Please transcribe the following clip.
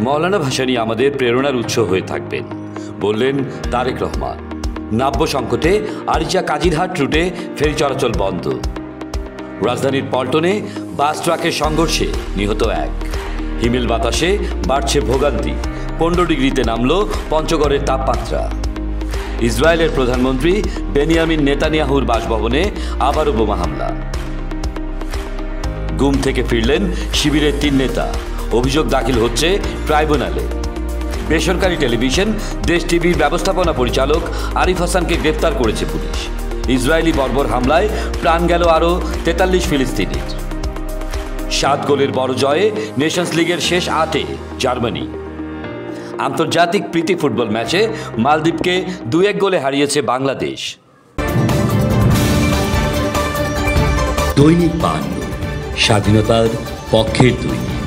মৌলানা ভাসানী আমাদের প্রেরণার উৎস হয়ে থাকবেন, বললেন তারেক রহমান। নাব্য সংকটে আরিচা কাজিরহাট রুটে ফেরি চলাচল বন্ধ। রাজধানীর পল্টনে বাস ট্রাকের সংঘর্ষে নিহত এক। হিমেল বাতাসে বাড়ছে ভোগান্তি, 15 ডিগ্রিতে নামল পঞ্চগড়ের তাপমাত্রা। ইসরায়েলের প্রধানমন্ত্রী বেনিয়ামিন নেতানিয়াহুর বাসভবনে আবারও বোমা হামলা। গুম থেকে ফিরলেন শিবিরের 3 নেতা, অভিযোগ দাখিল হচ্ছে ট্রাইব্যুনালে। বেসরকারি টেলিভিশন দেশ টিভির ব্যবস্থাপনা পরিচালক আরিফ হাসানকে গ্রেফতার করেছে পুলিশ। ইসরায়েলি বর্বর হামলায় প্রাণ গেল আরও 43 ফিলিস্তিনির। 7 গোলের বড় জয়ে নেশনস লিগের শেষ 8-এ জার্মানি। আন্তর্জাতিক প্রীতি ফুটবল ম্যাচে মালদ্বীপকে 2-1 গোলে হারিয়েছে বাংলাদেশ। দৈনিক 52, স্বাধীনতার পক্ষের দৈনিক।